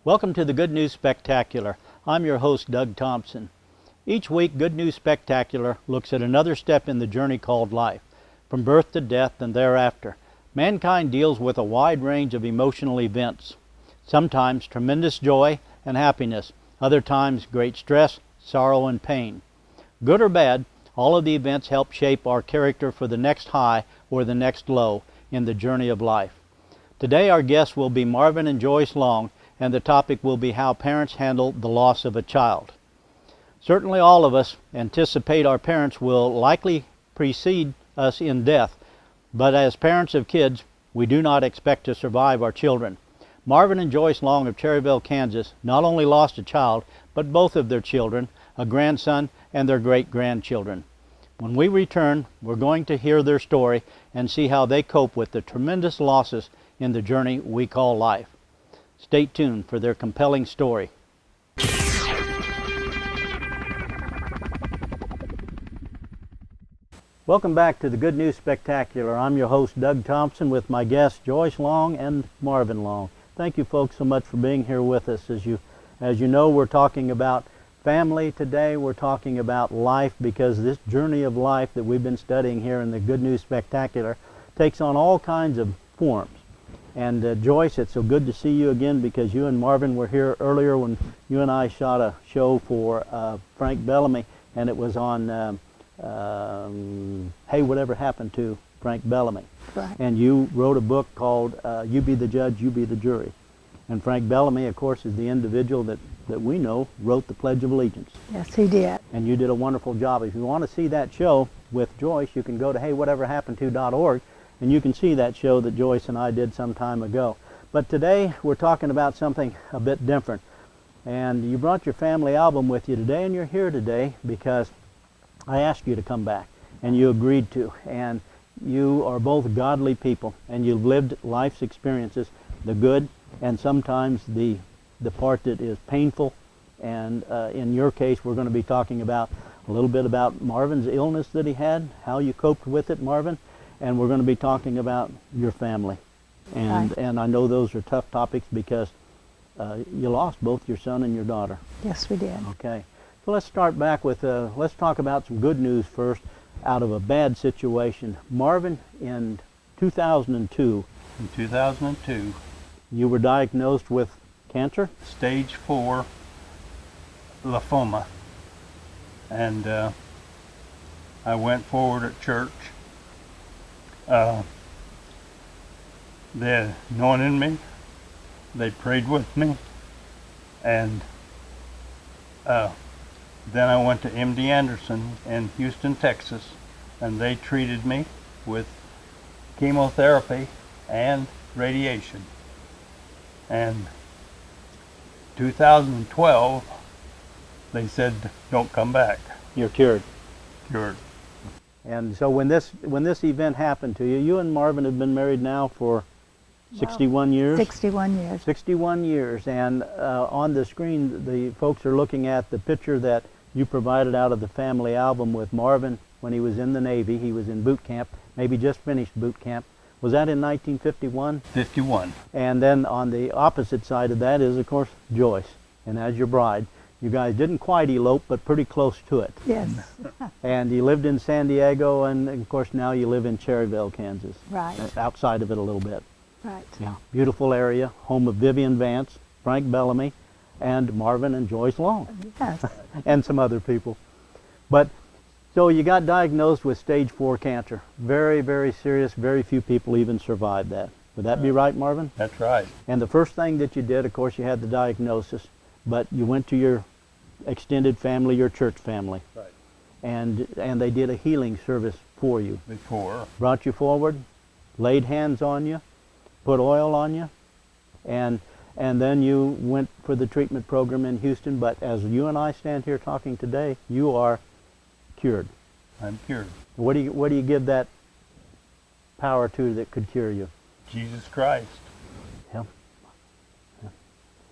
Welcome to the Good News Spectacular. I'm your host, Doug Thompson. Each week, Good News Spectacular looks at another step in the journey called life, from birth to death and thereafter. Mankind deals with a wide range of emotional events, sometimes tremendous joy and happiness, other times great stress, sorrow, and pain. Good or bad, all of the events help shape our character for the next high or the next low in the journey of life. Today, our guests will be Marvin and Joyce Long, and the topic will be how parents handle the loss of a child. Certainly all of us anticipate our parents will likely precede us in death, but as parents of kids, we do not expect to survive our children. Marvin and Joyce Long of Cherryville, Kansas, not only lost a child, but both of their children, a grandson, and their great-grandchildren. When we return, we're going to hear their story and see how they cope with the tremendous losses in the journey we call life. Stay tuned for their compelling story. Welcome back to the Good News Spectacular. I'm your host, Doug Thompson, with my guests, Joyce Long and Marvin Long. Thank you folks so much for being here with us. As you know, we're talking about family today. We're talking about life, because this journey of life that we've been studying here in the Good News Spectacular takes on all kinds of forms. And Joyce, it's so good to see you again, because you and Marvin were here earlier when you and I shot a show for Frank Bellamy, and it was on Hey, Whatever Happened to Frank Bellamy. Right. And you wrote a book called You Be the Judge, You Be the Jury. And Frank Bellamy, of course, is the individual that we know wrote the Pledge of Allegiance. Yes, he did. And you did a wonderful job. If you want to see that show with Joyce, you can go to heywhateverhappenedto.org, and you can see that show that Joyce and I did some time ago. But today we're talking about something a bit different. And you brought your family album with you today, and you're here today because I asked you to come back, and you agreed to. And you are both godly people, and you've lived life's experiences, the good and sometimes the part that is painful. And in your case, we're going to be talking about a little bit about Marvin's illness that he had, how you coped with it, Marvin, and we're going to be talking about your family. And Right. and I know those are tough topics because you lost both your son and your daughter. Yes, we did. Okay, so let's start back with, let's talk about some good news first out of a bad situation. Marvin, in 2002, In 2002, you were diagnosed with cancer? stage 4 lymphoma, and I went forward at church. They anointed me, they prayed with me, and then I went to MD Anderson in Houston, Texas, and they treated me with chemotherapy and radiation. And 2012, they said, don't come back. You're cured. Cured. And so when this event happened to you, you and Marvin have been married now for 61 years? 61 years. 61 years, and on the screen the folks are looking at the picture that you provided out of the family album with Marvin when he was in the Navy. He was in boot camp, maybe just finished boot camp. Was that in 1951? 51. And then on the opposite side of that is, of course, Joyce, and as your bride. You guys didn't quite elope, but pretty close to it. Yes. And you lived in San Diego, and of course now you live in Cherryville, Kansas. Right. Outside of it a little bit. Right. Yeah. Beautiful area, home of Vivian Vance, Frank Bellamy, and Marvin and Joyce Long, Yes. and some other people. But so you got diagnosed with stage 4 cancer. Very, very serious. Very few people even survived that. Would that be right, Marvin? That's right. And the first thing that you did, of course, you had the diagnosis, but you went to your extended family, your church family, Right. and they did a healing service for you. Before. Brought you forward, laid hands on you, put oil on you, and then you went for the treatment program in Houston. But as you and I stand here talking today, you are cured. I'm cured. What do you give that power to that could cure you? Jesus Christ. Yeah.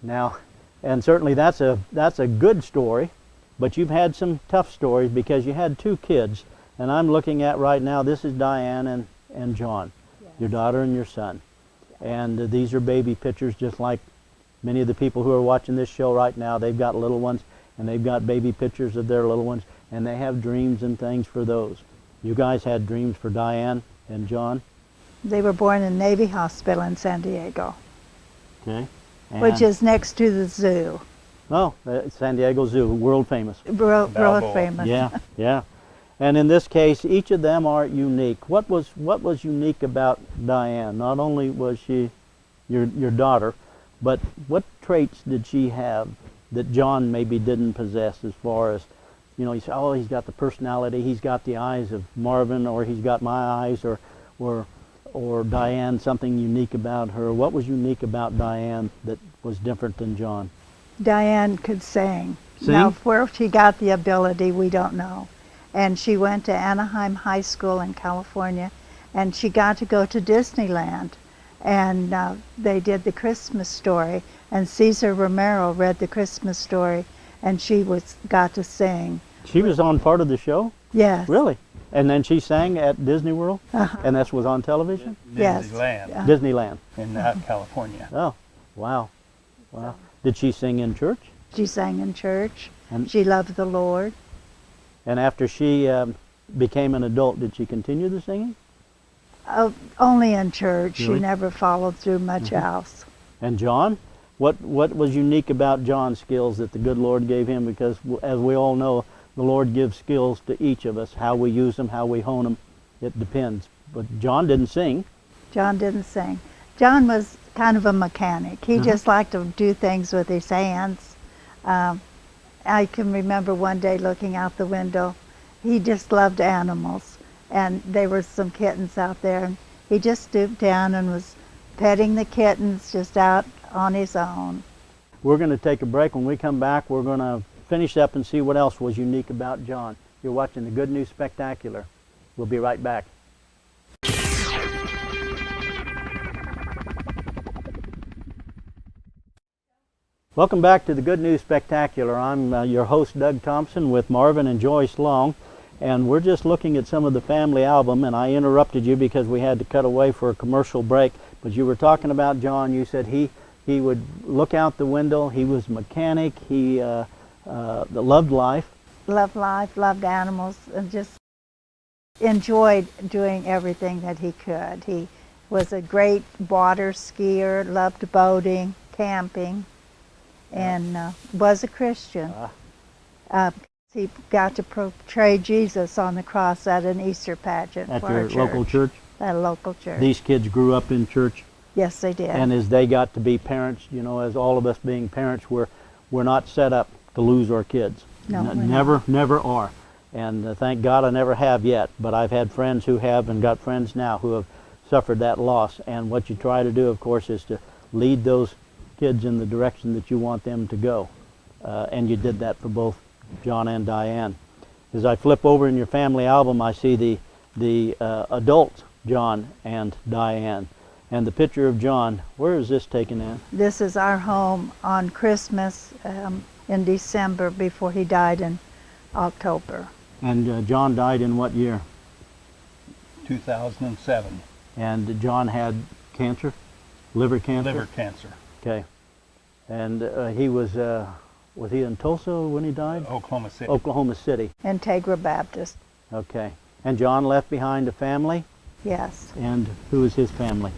Now, and certainly that's a good story, but you've had some tough stories because you had 2 kids, and I'm looking at right now, this is Diane and John, Yes. your daughter and your son. And these are baby pictures just like Many of the people who are watching this show right now, they've got little ones, and they've got baby pictures of their little ones, and they have dreams and things for those. You guys had dreams for Diane and John? They were born in Navy Hospital in San Diego, Okay. which is next to the zoo. Oh, San Diego Zoo, world famous. World Balboa. famous. Yeah, yeah. And in this case, each of them are unique. What was unique about Diane? Not only was she your daughter, but what traits did she have that John maybe didn't possess, as far as, you know, you say, oh, he's got the personality, he's got the eyes of Marvin, or he's got my eyes, or Diane, something unique about her. What was unique about Diane that was different than John? Diane could sing. Sing? Now, where she got the ability, we don't know. And she went to Anaheim High School in California, and she got to go to Disneyland. And they did the Christmas story, and Cesar Romero read the Christmas story, and she got to sing. She was on part of the show? Yes. Really? And then she sang at Disney World? Uh-huh. And that was on television? Yes. Disneyland Disneyland. in California. Oh, wow. Wow. Did she sing in church? She sang in church. And- She loved the Lord. And after she became an adult, did she continue the singing? Only in church. Really? She never followed through much else. And John? What was unique about John's skills that the good Lord gave him? Because as we all know, the Lord gives skills to each of us. How we use them, how we hone them, it depends. But John didn't sing. John didn't sing. John was kind of a mechanic. He just liked to do things with his hands. I can remember one day looking out the window. He just loved animals, and there were some kittens out there, and he just stooped down and was petting the kittens just out on his own. We're going to take a break. When we come back, we're going to finish up and see what else was unique about John. You're watching the Good News Spectacular. We'll be right back. Welcome back to the Good News Spectacular. I'm your host, Doug Thompson, with Marvin and Joyce Long, and we're just looking at some of the family album, and I interrupted you because we had to cut away for a commercial break, but you were talking about John. You said he would look out the window. He was a mechanic. He loved life. Loved life, loved animals, and just enjoyed doing everything that he could. He was a great water skier, loved boating, camping, and was a Christian. He got to portray Jesus on the cross at an Easter pageant At for our your local church? At a local church. These kids grew up in church, Yes, they did. and as they got to be parents, you know, as all of us being parents, we're not set up to lose our kids. No, we're Never are. And thank God I never have yet, but I've had friends who have, and got friends now who have suffered that loss. And what you try to do, of course, is to lead those kids in the direction that you want them to go. And you did that for both John and Diane. As I flip over in your family album, I see the adult John and Diane. And the picture of John, where is this taken at? This is our home on Christmas in December, before he died in October. And John died in what year? 2007. And John had cancer? Liver cancer? Liver cancer. Okay. And he was he in Tulsa when he died? Oklahoma City. Oklahoma City. Integra Baptist. Okay. And John left behind a family? Yes. And who is his family?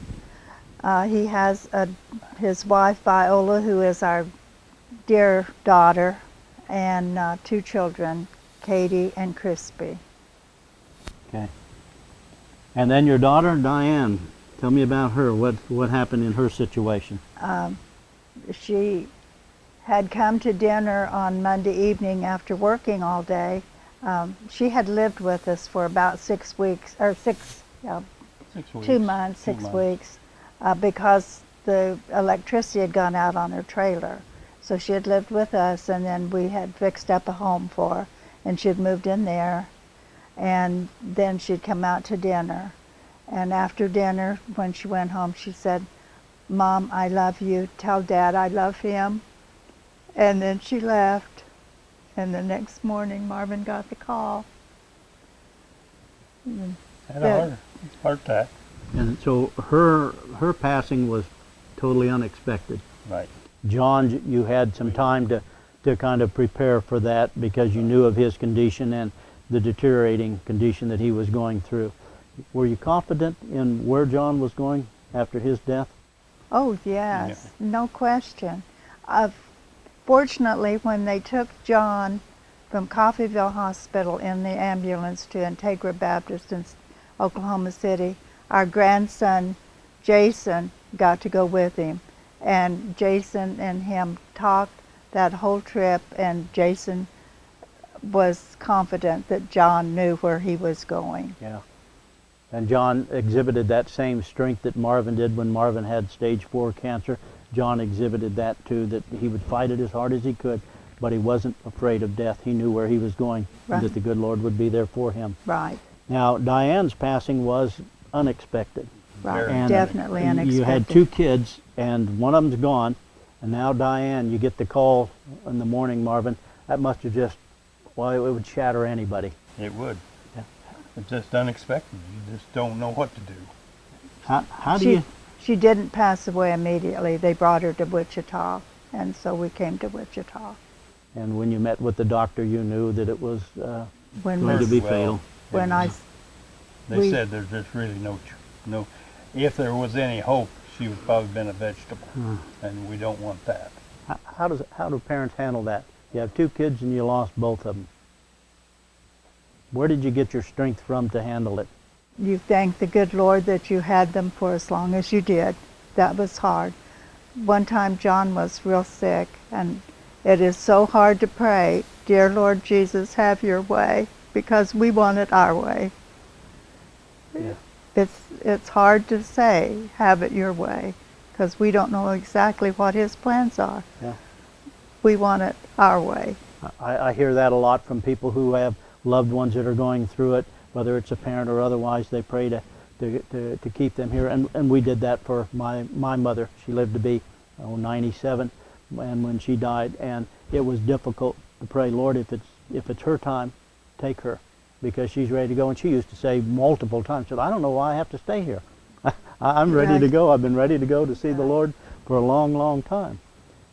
He has his wife Viola, who is our dear daughter, and 2 children, Katie and Crispy. Okay. And then your daughter, Diane. Tell me about her. What happened in her situation? She had come to dinner on Monday evening after working all day. She had lived with us for about 6 weeks, or 6, 2 months, 6 weeks, because the electricity had gone out on her trailer. So she had lived with us, and then we had fixed up a home for her, and she had moved in there, and then she'd come out to dinner. And after dinner, when she went home, she said, "Mom, I love you. Tell Dad I love him." And then she left. And the next morning, Marvin got the call. Had a heart attack. And so her passing was totally unexpected. Right. John, you had some time to kind of prepare for that because you knew of his condition and the deteriorating condition that he was going through. Were you confident in where John was going after his death? Oh, yes, no question. Fortunately, when they took John from Coffeyville Hospital in the ambulance to Integra Baptist in Oklahoma City, our grandson, Jason, got to go with him. And Jason and him talked that whole trip, and Jason was confident that John knew where he was going. Yeah. And John exhibited that same strength that Marvin did when Marvin had stage 4 cancer. John exhibited that too, that he would fight it as hard as he could, but he wasn't afraid of death. He knew where he was going, Right. and that the good Lord would be there for him. Right, Now, Diane's passing was unexpected. right, Very definitely unexpected. You had 2 kids, and one of them's gone, and now Diane, you get the call in the morning, Marvin. That must have just, well, it would shatter anybody. It would. Yeah. It's just unexpected. You just don't know what to do. How do you... She didn't pass away immediately. They brought her to Wichita, and so we came to Wichita. And when you met with the doctor, you knew that it was When going to be Well, fatal. when I, They said there's just really no. If there was any hope, she would probably been a vegetable, and we don't want that. How do parents handle that? You have 2 kids and you lost both of them. Where did you get your strength from to handle it? you thank the good Lord that you had them for as long as you did. That was hard. One time John was real sick, and it is so hard to pray, "Dear Lord Jesus, have your way," because we want it our way. Yeah. It's hard to say, "Have it your way," because we don't know exactly what his plans are. Yeah. We want it our way. I hear that a lot from people who have loved ones that are going through it, whether it's a parent or otherwise. They pray to keep them here, and we did that for my mother. She lived to be 97, and when she died, and it was difficult to pray, "Lord, if it's her time, take her, because she's ready to go." And she used to say multiple times, "I don't know why I have to stay here. I'm ready to go. I've been ready to go to see the Lord for a long, long time."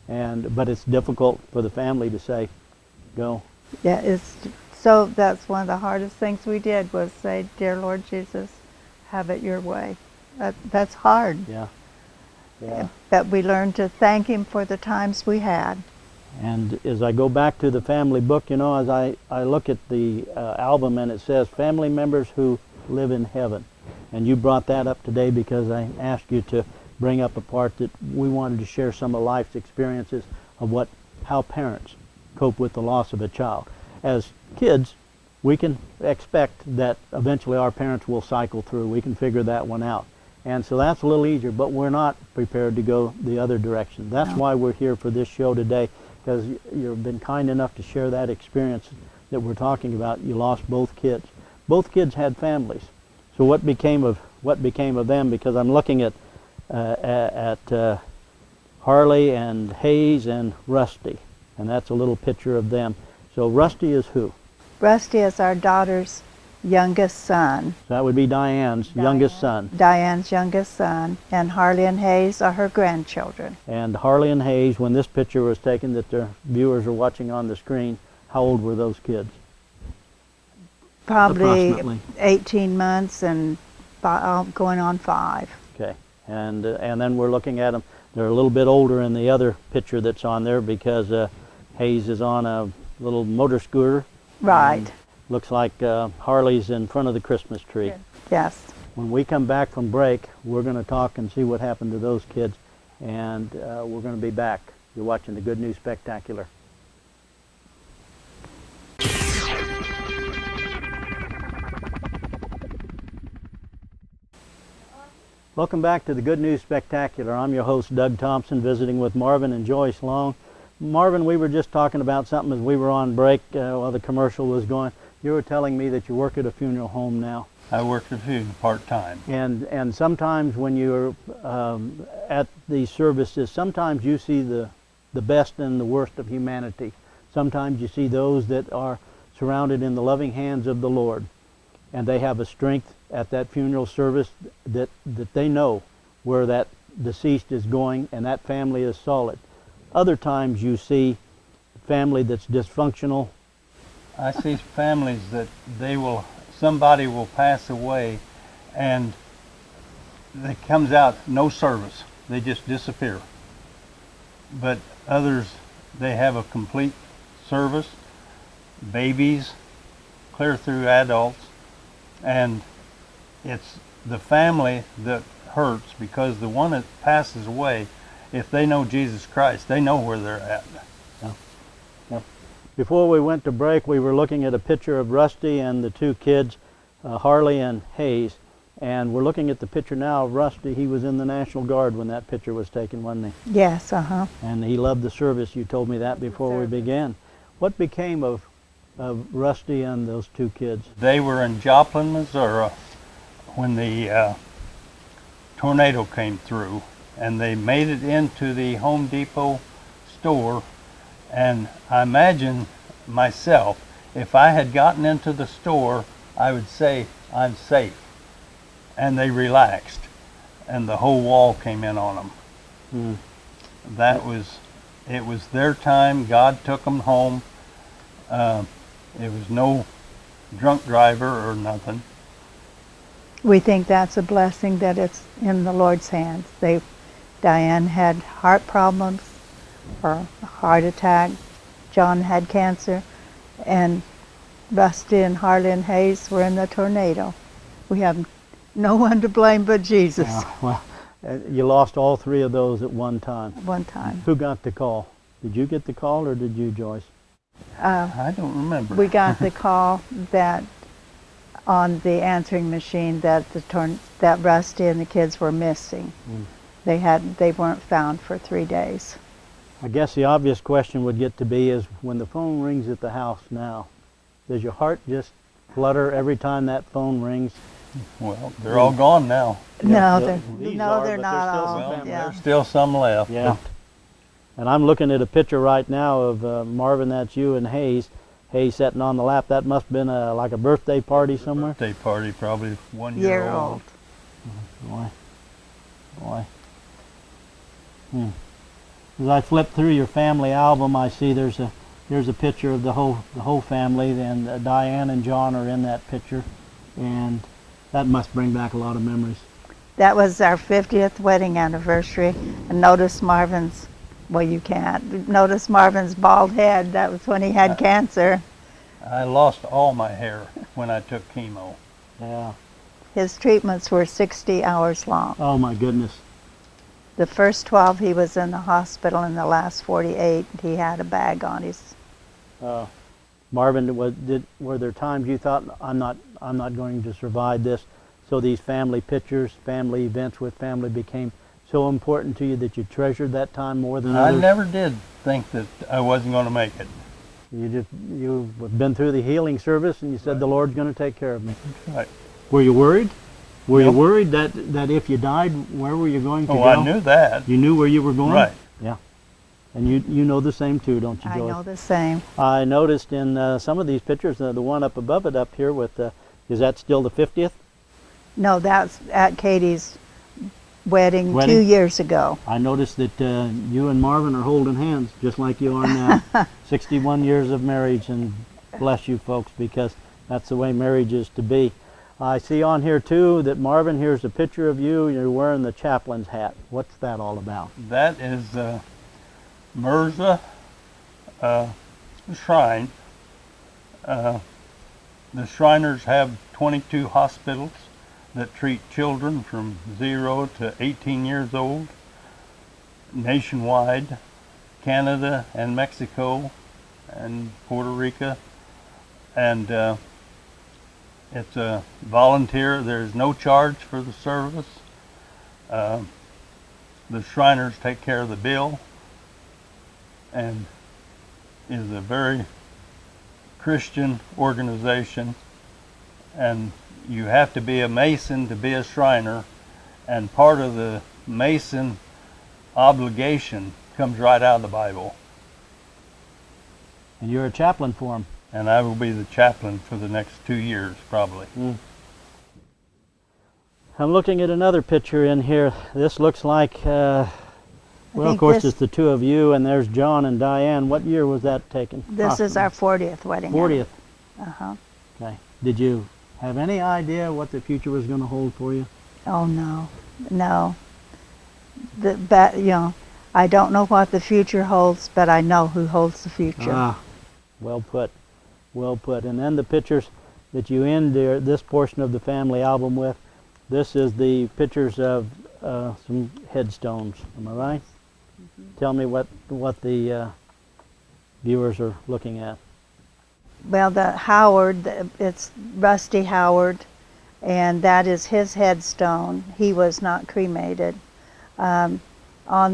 But it's difficult for the family to say, "Go." Yeah, so that's one of the hardest things we did, was say, "Dear Lord Jesus, have it your way." That's hard. Yeah. Yeah. But we learned to thank him for the times we had. And as I go back to the family book, as I look at the album, and it says family members who live in heaven. And you brought that up today because I asked you to bring up a part that we wanted to share some of life's experiences of how parents cope with the loss of a child. As kids, we can expect that eventually our parents will cycle through. We can figure that one out. And so that's a little easier, but we're not prepared to go the other direction. That's why we're here for this show today, because you've been kind enough to share that experience that we're talking about. You lost both kids. Both kids had families. So what became of them? Because I'm looking at Harley and Hayes and Rusty, and that's a little picture of them. So Rusty is who? Rusty is our daughter's youngest son. So that would be Diane's youngest son. Diane's youngest son, and Harley and Hayes are her grandchildren. And Harley and Hayes, when this picture was taken that the viewers are watching on the screen, how old were those kids? Probably Approximately. 18 months and going on 5. Okay, and then we're looking at them. They're a little bit older in the other picture that's on there, because Hayes is on a little motor scooter. Right. Looks like Harley's in front of the Christmas tree. Yes. When we come back from break, we're going to talk and see what happened to those kids, and we're going to be back. You're watching the Good News Spectacular. Welcome back to the Good News Spectacular. I'm your host, Doug Thompson, visiting with Marvin and Joyce Long. Marvin, we were just talking about something as we were on break while the commercial was going. You were telling me that you work at a funeral home now. I work at a funeral part-time. And sometimes when you're at these services, sometimes you see the best and the worst of humanity. Sometimes you see those that are surrounded in the loving hands of the Lord, and they have a strength at that funeral service that they know where that deceased is going, and that family is solid. other times you see family that's dysfunctional. I see families that somebody will pass away and it comes out no service. They just disappear. But others, they have a complete service, babies, clear through adults, and it's the family that hurts, because the one that passes away, if they know Jesus Christ, they know where they're at. Before we went to break, we were looking at a picture of Rusty and the two kids, Harley and Hayes. And we're looking at the picture now of Rusty. He was in the National Guard when that picture was taken, wasn't he? Yes, uh-huh. And he loved the service. You told me that before we began. What became of Rusty and those two kids? They were in Joplin, Missouri when the tornado came through, and they made it into the Home Depot store. And I imagine myself, if I had gotten into the store, I would say, I'm safe. And they relaxed, and the whole wall came in on them. It was their time. God took them home. It was no drunk driver or nothing. We think that's a blessing that it's in the Lord's hands. Diane had heart problems or a heart attack. John had cancer, and Rusty and Harley and Hayes were in the tornado. We have no one to blame but Jesus. Well, you lost all three of those at one time. One time. Who got the call? Did you get the call, or did you, Joyce? I don't remember. We got the call that on the answering machine that that Rusty and the kids were missing. They weren't found for 3 days. I guess the obvious question would get to be is, when the phone rings at the house now, does your heart just flutter every time that phone rings? Well, they're all gone now. No, These they're are, but not there's still all. some Well, Yeah. there's still some left. Yeah. And I'm looking at a picture right now of Marvin, that's you, and Hayes. Hayes sitting on the lap. That must have been like a birthday party somewhere. Birthday party, probably 1 year Year old. old. Boy. As I flip through your family album, I see there's a picture of the whole family, and Diane and John are in that picture, and that must bring back a lot of memories. That was our 50th wedding anniversary. And notice Marvin's, well, you can't. Notice Marvin's bald head. That was when he had cancer. I lost all my hair when I took chemo. Yeah. His treatments were 60 hours long. Oh my goodness. The first 12 he was in the hospital, and the last 48 he had a bag on his. Marvin, were there times you thought, I'm not going to survive this? So these family pictures, family events with family became so important to you that you treasured that time more than others? I never did think that I wasn't going to make it. You've been through the healing service, and you said, the Lord's going to take care of me. Right. Were you worried? Were you Nope. worried that if you died, where were you going to go? Oh, I knew that. You knew where you were going? Right. Yeah. And you know the same too, don't you, I Joyce? know the same. I noticed in some of these pictures, the one up above it up here with, is that still the 50th? No, that's at Katie's wedding 2 years ago. I noticed that you and Marvin are holding hands, just like you are now. 61 years of marriage, and bless you folks, because that's the way marriage is to be. I see on here too that Marvin, here's a picture of you. You're wearing the chaplain's hat. What's that all about? That is Mirza Shrine. The Shriners have 22 hospitals that treat children from 0 to 18 years old, nationwide, Canada and Mexico and Puerto Rico. And it's a volunteer. There's no charge for the service. The Shriners take care of the bill, and is a very Christian organization, and you have to be a Mason to be a Shriner, and part of the Mason obligation comes right out of the Bible. And you're a chaplain for him. And I will be the chaplain for the next 2 years, probably. I'm looking at another picture in here. This looks like Well, of think course, this- it's the two of you, and there's John and Diane. What year was that taken? This is our 40th wedding. 40th. Uh-huh. Okay. Did you have any idea what the future was going to hold for you? Oh, no. No. I don't know what the future holds, but I know who holds the future. Ah, well put. Well put. And then the pictures that you end this portion of the family album with, this is the pictures of some headstones. Am I right? Mm-hmm. Tell me what the viewers are looking at. Well, the Howard, it's Rusty Howard, and that is his headstone. He was not cremated. On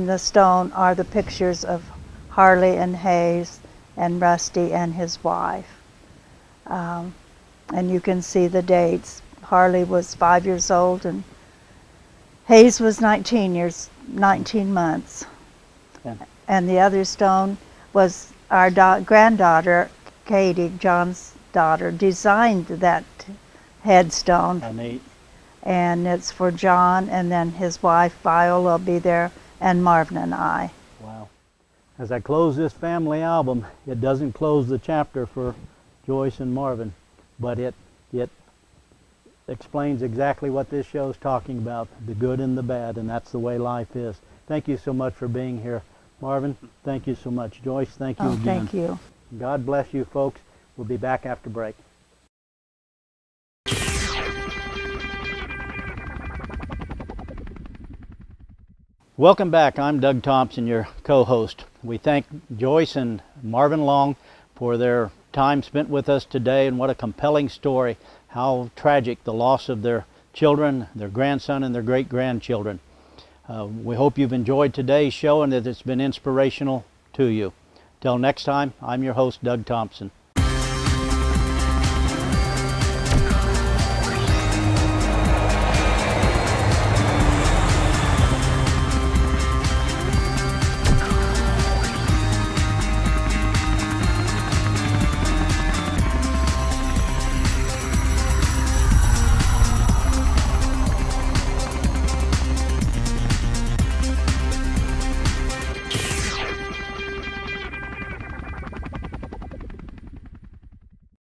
the stone are the pictures of Harley and Hayes and Rusty and his wife. And you can see the dates. Harley was 5 years old and Hayes was 19 months. Yeah. And the other stone was our granddaughter, Katie, John's daughter, designed that headstone. How neat. And it's for John, and then his wife, Viola, will be there, and Marvin and I. Wow. As I close this family album, it doesn't close the chapter for Joyce and Marvin, but it explains exactly what this show is talking about, the good and the bad, and that's the way life is. Thank you so much for being here. Marvin, thank you so much. Joyce, thank you again. Thank you. God bless you, folks. We'll be back after break. Welcome back. I'm Doug Thompson, your co-host. We thank Joyce and Marvin Long for their time spent with us today, and what a compelling story. How tragic the loss of their children, their grandson, and their great-grandchildren. We hope you've enjoyed today's show and that it's been inspirational to you. Till next time, I'm your host, Doug Thompson.